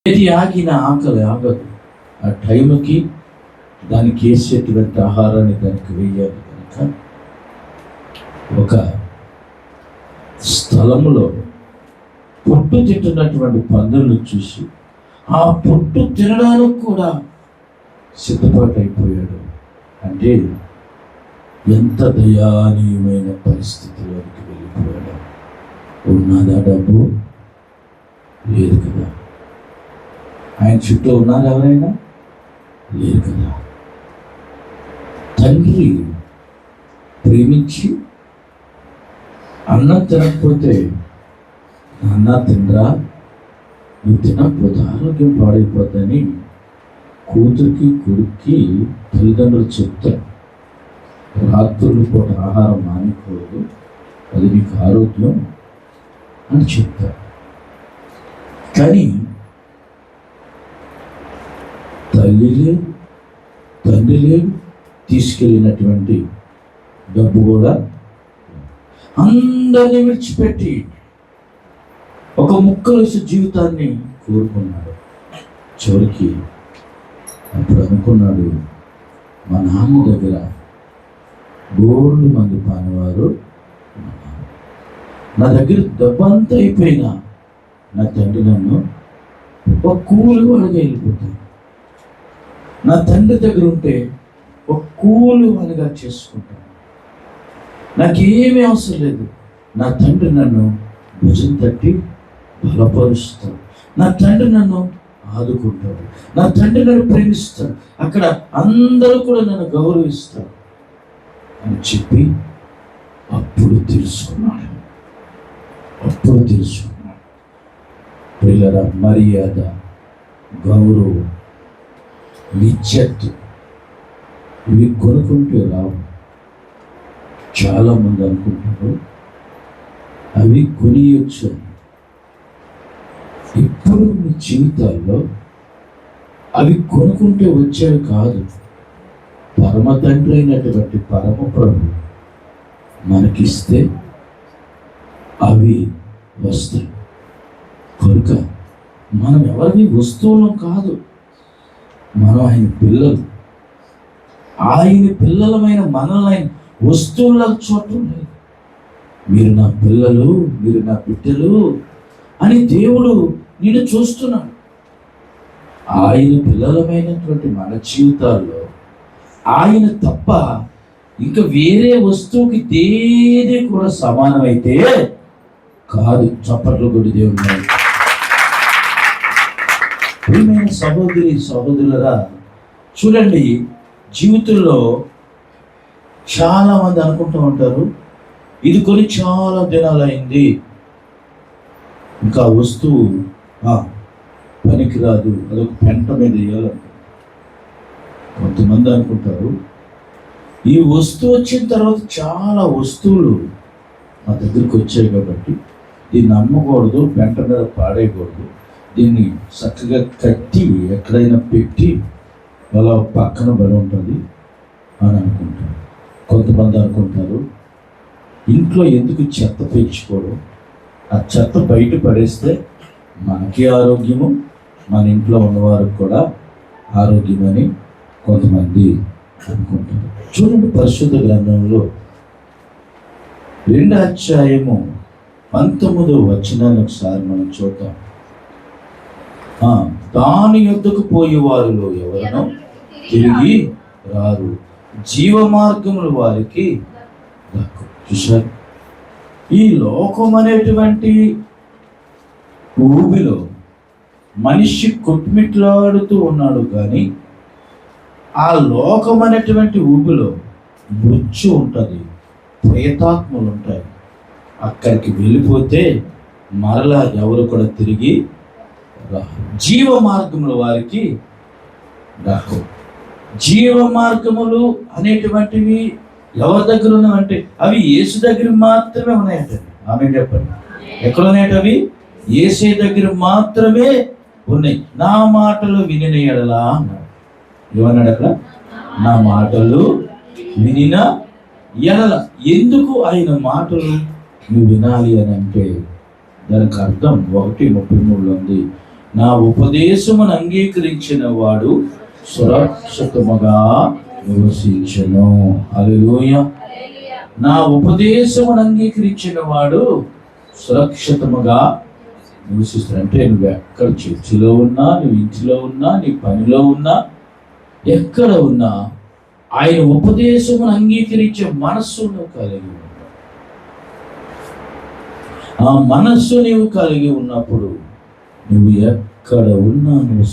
ఏది ఆగిన ఆకలి ఆగదు. ఆ టైంకి దానికి వేసేటువంటి ఆహారాన్ని దానికి వేయాలి కనుక ఒక స్థలములో పొట్టు తింటున్నటువంటి పందులను చూసి ఆ పొట్టు తినడానికి కూడా సిద్ధపాటు అయిపోయాడు. అంటే ఎంత దయానీయమైన పరిస్థితిలోకి వెళ్ళిపోయాడు. ఉన్నదా డబ్బు? లేదు కదా. ఆయన చుట్టూ ఉన్నారు ఎవరైనా? లేరు కదా. తండ్రి ప్రేమించి అన్నం తినకపోతే, నాన్న తినరా, నువ్వు తినకపోతే ఆరోగ్యం పాడైపోద్దని కూతురికి కొడుక్కి తల్లిదండ్రులు చెప్తారు. రాత్రులు పూట ఆహారం మానేకూడదు, అది మీకు ఆరోగ్యం అని చెప్తారు. కానీ తల్లి లేదు, తండ్రి లేదు, తీసుకెళ్ళినటువంటి డబ్బు కూడా అందరినీ విడిచిపెట్టి ఒక ముక్కలేసి జీవితాన్ని కోరుకున్నాడు. చివరికి అప్పుడు అనుకున్నాడు, మా నాన్న దగ్గర బోర్డు మంది పానివారు ఉన్నారు, నా దగ్గర డబ్బంతా అయిపోయినా నా తండ్రి నన్ను ఒక కూలి వాడిగా వెళ్ళిపోతాను. నా తండ్రి దగ్గర ఉంటే ఒక కూలి వాడిగా చేసుకుంటాను. నాకేమీ అవసరం లేదు. నా తండ్రి నన్ను భుజం తట్టి బలపరుస్తాడు, నా తండ్రి నన్ను ఆదుకుంటాడు, నా తండ్రి నన్ను ప్రేమిస్తాడు, అక్కడ అందరూ కూడా నన్ను గౌరవిస్తారు అని చెప్పి అప్పుడు తెలుసుకున్నాడు. పిల్లల మర్యాద, గౌరవం, నిత్యత్తు ఇవి కొనుక్కుంటూ రావు. చాలామంది అనుకుంటారు అవి కొనియొచ్చు అని. ఇప్పుడు మీ జీవితాల్లో అవి కొనుక్కుంటే వచ్చేవి కాదు. పరమ తండ్రి అయినటువంటి పరమ ప్రభు మనకిస్తే అవి వస్తాయి. కనుక మనం ఎవరిని వస్తువులం కాదు, మనం ఆయన పిల్లలు. ఆయన పిల్లలమైన మనల్ని ఆయన వస్తువులకు చూడటం లేదు. మీరు నా పిల్లలు, మీరు నా బిడ్డలు అని దేవుడు నిన్ను చూస్తున్నాడు. ఆయన పిల్లలమైనటువంటి మన జీవితాల్లో ఆయన తప్ప ఇంకా వేరే వస్తువుకి దేది కూడా సమానమైతే కాదు. చప్పట్లు కొడి దేవుడు. ప్రియమైన సహోదరి సహోదరులరా, చూడండి, జీవితంలో చాలామంది అనుకుంటూ ఉంటారు, ఇది కొని చాలా దినాలైంది, ఇంకా వస్తువు పనికిరాదు, అదొక పెంట మీద వేయాలంటారు. కొంతమంది అనుకుంటారు, ఈ వస్తువు వచ్చిన తర్వాత చాలా వస్తువులు మా దగ్గరికి వచ్చాయి కాబట్టి దీన్ని అమ్మకూడదు, పెంట మీద పాడేయకూడదు, దీన్ని చక్కగా కట్టి ఎక్కడైనా పెట్టి అలా పక్కన పడి ఉంటుంది అని అనుకుంటారు. కొంతమంది అనుకుంటారు, ఇంట్లో ఎందుకు చెత్త పెంచుకోవడం, ఆ చెత్త బయట పడేస్తే మనకి ఆరోగ్యము, మన ఇంట్లో ఉన్నవారికి కూడా ఆరోగ్యమని కొంతమంది అనుకుంటారు. చూడండి, పరిశుద్ధ గ్రంథంలో 2వ అధ్యాయము 19వ వచనాన్ని ఒకసారి మనం చూద్దాం. దాని యొద్దకు పోయే వారిలో ఎవరనో తిరిగి రారు, జీవ మార్గములు వారికి దక్కు. చూశారు, ఈ లోకం అనేటువంటి ఊబిలో మనిషి కొట్టుమిట్లాడుతూ ఉన్నాడు, కానీ ఆ లోకం అనేటువంటి ఊబిలో మృత్యు ఉంటుంది, ప్రేతాత్మలు ఉంటాయి. అక్కడికి వెళ్ళిపోతే మరలా ఎవరు కూడా తిరిగి జీవ మార్గముల వారికి దక్కు. జీవ మార్గములు అనేటువంటివి ఎవరి దగ్గర ఉన్నాయంటే అవి యేసు దగ్గర మాత్రమే ఉన్నాయంటే. ఆమె చెప్పండి, ఎక్కడ ఉన్నాయంటే అవి యేసే దగ్గర మాత్రమే ఉన్నాయి. నా మాటలు వినిన ఎడలా అన్నాడు. ఏమన్నాడు అక్కడ? నా మాటలు వినిన ఎడల. ఎందుకు ఆయన మాటలు నువ్వు వినాలి అని అంటే దానికి అర్థం 1:33 ఉంది, నా ఉపదేశమును అంగీకరించిన వాడు సురక్షితముగా నివసించును. హల్లెలూయా. నా ఉపదేశమును అంగీకరించిన వాడు సురక్షితముగా నివసిస్తాడు. అంటే నువ్వు ఎక్కడ చర్చిలో ఉన్నా, నువ్వు ఇంటిలో ఉన్నా, నీ పనిలో ఉన్నా, ఎక్కడ ఉన్నా ఆయన ఉపదేశమును అంగీకరించే మనస్సు నువ్వు కలిగి ఉన్నావు. ఆ మనస్సు నీవు కలిగి ఉన్నప్పుడు నువ్వు ఎక్కడ ఉన్నా నువ్వు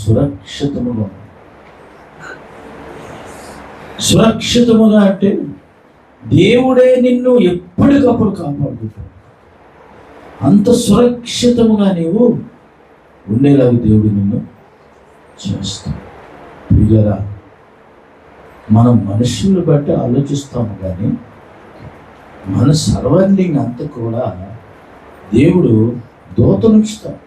సురక్షితముగా అంటే దేవుడే నిన్ను ఎప్పటికప్పుడు కాపాడుకుంటాడు. అంత సురక్షితముగా నీవు ఉండేలాగా దేవుడు నిన్ను చేస్తాడు. ప్రియులారా, మనం మనుషులను బట్టి ఆలోచిస్తాము, కానీ మన సర్వైండింగ్ అంతా కూడా దేవుడు దూతనుంచుతాడు.